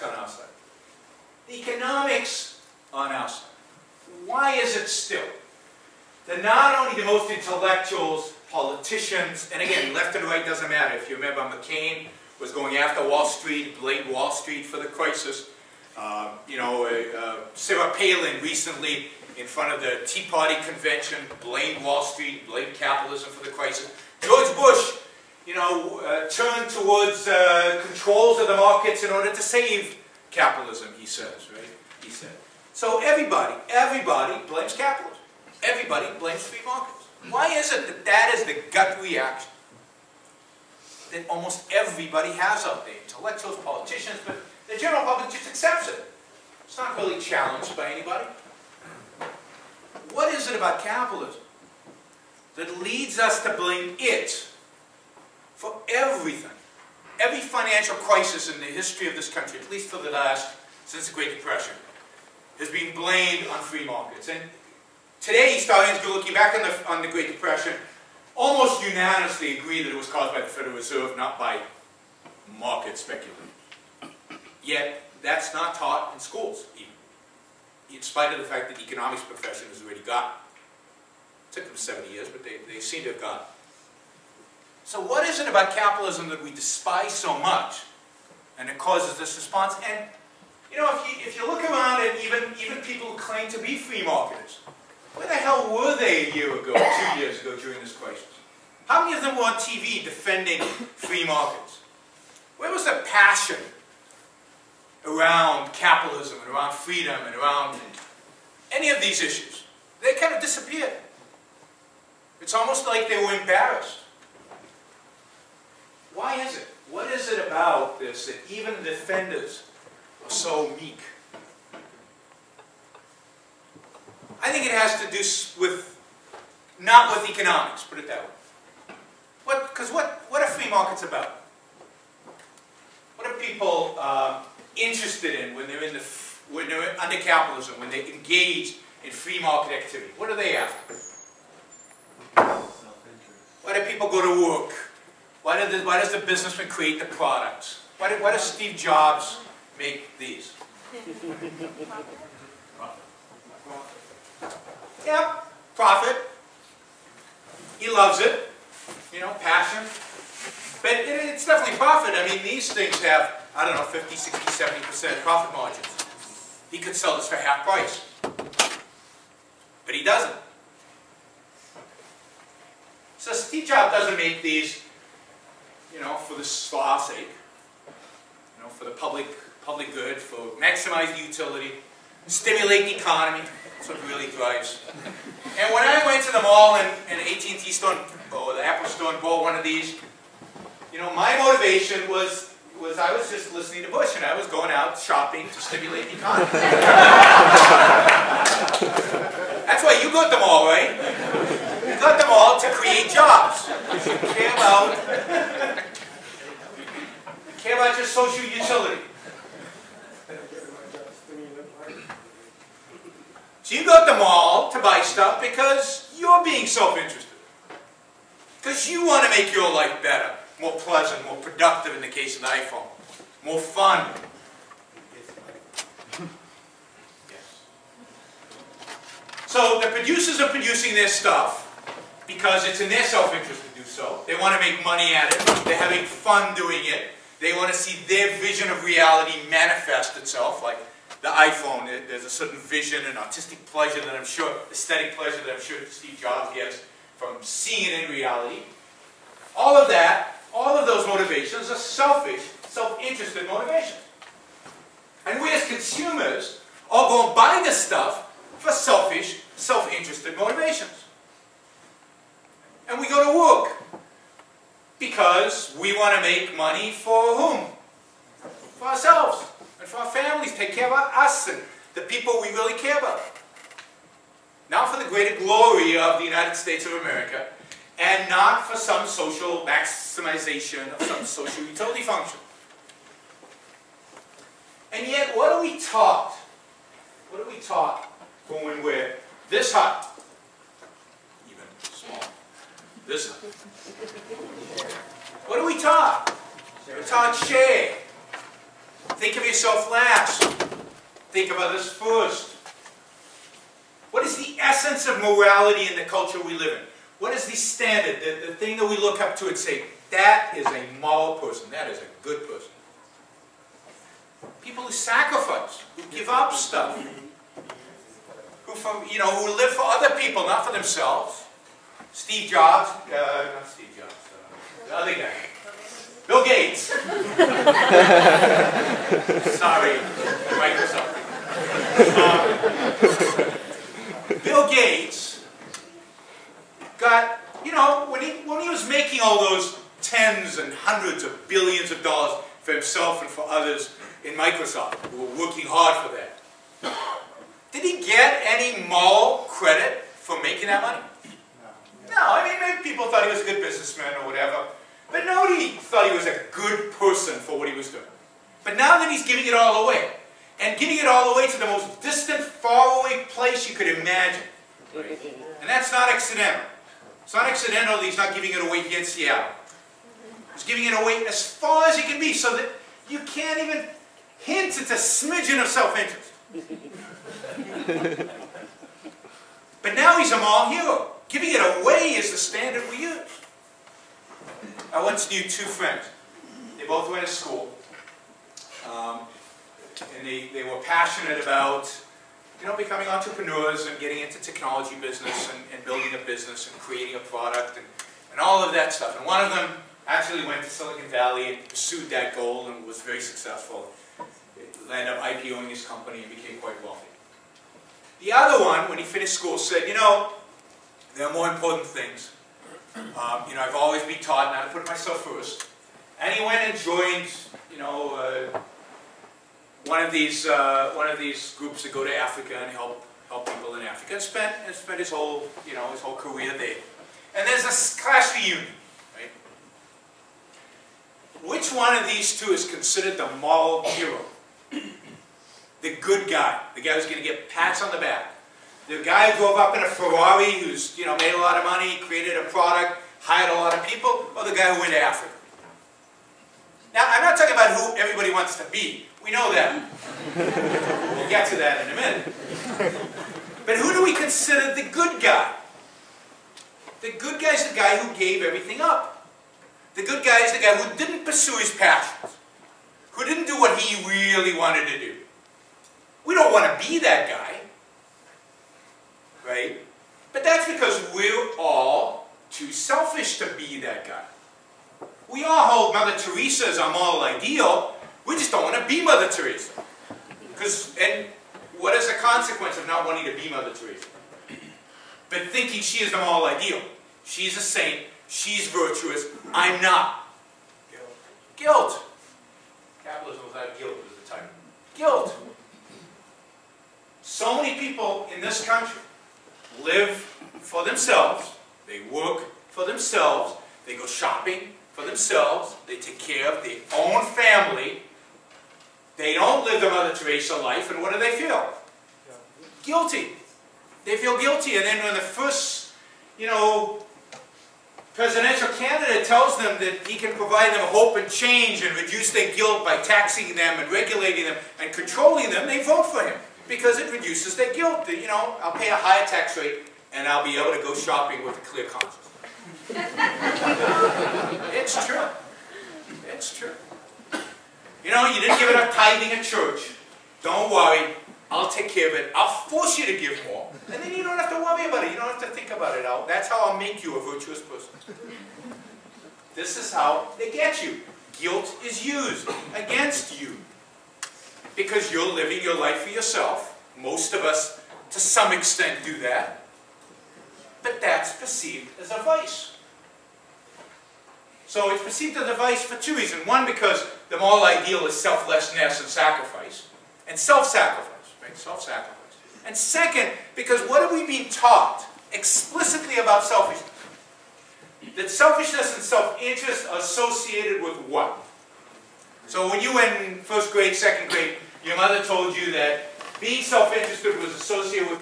on our side. The economics on our side. Why is it still that not only the most intellectuals, politicians, and again, left and right doesn't matter. If you remember, McCain was going after Wall Street, blamed Wall Street for the crisis. Sarah Palin recently, in front of the Tea Party convention, blamed Wall Street, blamed capitalism for the crisis. George Bush, turned towards controls of the markets in order to save capitalism, he says, right? He said. So everybody blames capitalism. Everybody blames free markets. Why is it that that is the gut reaction that almost everybody has out there? Intellectuals, politicians, but the general public just accepts it. It's not really challenged by anybody. What is it about capitalism that leads us to blame it for everything? Every financial crisis in the history of this country, at least for the last, since the Great Depression, has been blamed on free markets. And today, historians, looking back on the Great Depression, almost unanimously agree that it was caused by the Federal Reserve, not by market speculators. Yet, that's not taught in schools, even, in spite of the fact that the economics profession has already got it. It took them 70 years, but they seem to have got it. So what is it about capitalism that we despise so much, and it causes this response? And, if you look around at even people who claim to be free marketers, where the hell were they a year ago, 2 years ago during this crisis? How many of them were on TV defending free markets? Where was the passion around capitalism and around freedom and around any of these issues? They kind of disappeared. It's almost like they were embarrassed. Why is it? What is it about this that even the defenders are so meek? I think it has to do with, not with economics, put it that way. Because what are free markets about? What are people interested in when they're under capitalism, when they engage in free market activity? What are they after? Why do people go to work? Why does the businessman create the products? Why does Steve Jobs make these? Yeah, profit. He loves it. Passion. But it's definitely profit. I mean, these things have, 50, 60, 70% profit margins. He could sell this for half price. But he doesn't. So Steve Jobs doesn't make these, for our sake. For the public good, for maximize the utility, stimulate the economy. That's what really drives. And when I went to the mall and AT&T store, or the Apple store, and bought one of these, my motivation was I was just listening to Bush, and I was going out shopping to stimulate the economy. That's why you got them all, right? You got them all to create jobs. You care about your social utility. So you got them all to buy stuff because you're being self-interested. Because you want to make your life better, more pleasant, more productive in the case of the iPhone, more fun. Yes. So the producers are producing their stuff because it's in their self-interest to do so. They want to make money at it. They're having fun doing it. They want to see their vision of reality manifest itself, like the iPhone. There's a certain vision and artistic pleasure that I'm sure, aesthetic pleasure that I'm sure Steve Jobs gets from seeing it in reality. All of that, all of those motivations are selfish, self-interested motivations. And we as consumers are going to buy this stuff for selfish, self-interested motivations. And we go to work because we want to make money for whom? For ourselves and for our families, take care of us and the people we really care about. Not for the greater glory of the United States of America, and not for some social maximization of some social utility function. And yet, what are we taught? What are we taught when we're this high? Even small. This high. What are we taught? We're taught share. Think of yourself last. Think of others first. What is the essence of morality in the culture we live in? What is the standard, the thing that we look up to and say, that is a moral person, that is a good person? People who sacrifice, who give up stuff, who live for other people, not for themselves. Steve Jobs, not Steve Jobs, the other guy. Bill Gates. Sorry, Microsoft. Bill Gates got, when he was making all those tens and hundreds of billions of dollars for himself and for others in Microsoft who were working hard for that, did he get any moral credit for making that money? No, I mean, maybe people thought he was a good businessman or whatever, but nobody thought he was a good person for what he was doing. But now that he's giving it all away, and giving it all away to the most distant, faraway place you could imagine, and that's not accidental. It's not accidental that he's not giving it away here in Seattle. He's giving it away as far as he can be so that you can't even hint at a smidgen of self-interest. But now he's a moral hero. Giving it away is the standard we use. I once knew two friends. They both went to school. And they were passionate about becoming entrepreneurs and getting into technology business and building a business and creating a product and all of that stuff. And one of them actually went to Silicon Valley and pursued that goal and was very successful. He ended up IPOing his company and became quite wealthy. The other one, when he finished school, said, there are more important things. I've always been taught not to put myself first. And he went and joined, one of these groups that go to Africa and help people in Africa, and spent his whole career there. And there's a class reunion, right? Which one of these two is considered the moral hero? The good guy, the guy who's going to get pats on the back. The guy who drove up in a Ferrari, who's made a lot of money, created a product, hired a lot of people, or the guy who went to Africa? Now, I'm not talking about who everybody wants to be. We know that. We'll get to that in a minute. But who do we consider the good guy? The good guy is the guy who gave everything up. The good guy is the guy who didn't pursue his passions, who didn't do what he really wanted to do. We don't want to be that guy, right? But that's because we're all too selfish to be that guy. We all hold Mother Teresa as our moral ideal. We just don't want to be Mother Teresa. And what is the consequence of not wanting to be Mother Teresa? But thinking she is the moral ideal. She's a saint. She's virtuous. I'm not. Guilt. Capitalism without guilt is the title. Guilt. So many people in this country live for themselves. They work for themselves. They go shopping for themselves. They take care of their own family. They don't live the Mother Teresa life, and what do they feel? Guilty. They feel guilty, and then when the first, presidential candidate tells them that he can provide them hope and change and reduce their guilt by taxing them and regulating them and controlling them, they vote for him because it reduces their guilt. I'll pay a higher tax rate, and I'll be able to go shopping with a clear conscience. It's true. It's true. You didn't give enough tithing at church. Don't worry. I'll take care of it. I'll force you to give more. And then you don't have to worry about it. You don't have to think about it. That's how I'll make you a virtuous person. This is how they get you. Guilt is used against you. Because you're living your life for yourself. Most of us, to some extent, do that. But that's perceived as a vice. So it's perceived as a vice for two reasons. One, because the moral ideal is selflessness and sacrifice. And self-sacrifice, right? Self-sacrifice. And second, because what have we been taught explicitly about selfishness? That selfishness and self-interest are associated with what? So when you were in first grade, second grade, your mother told you that being self-interested was associated with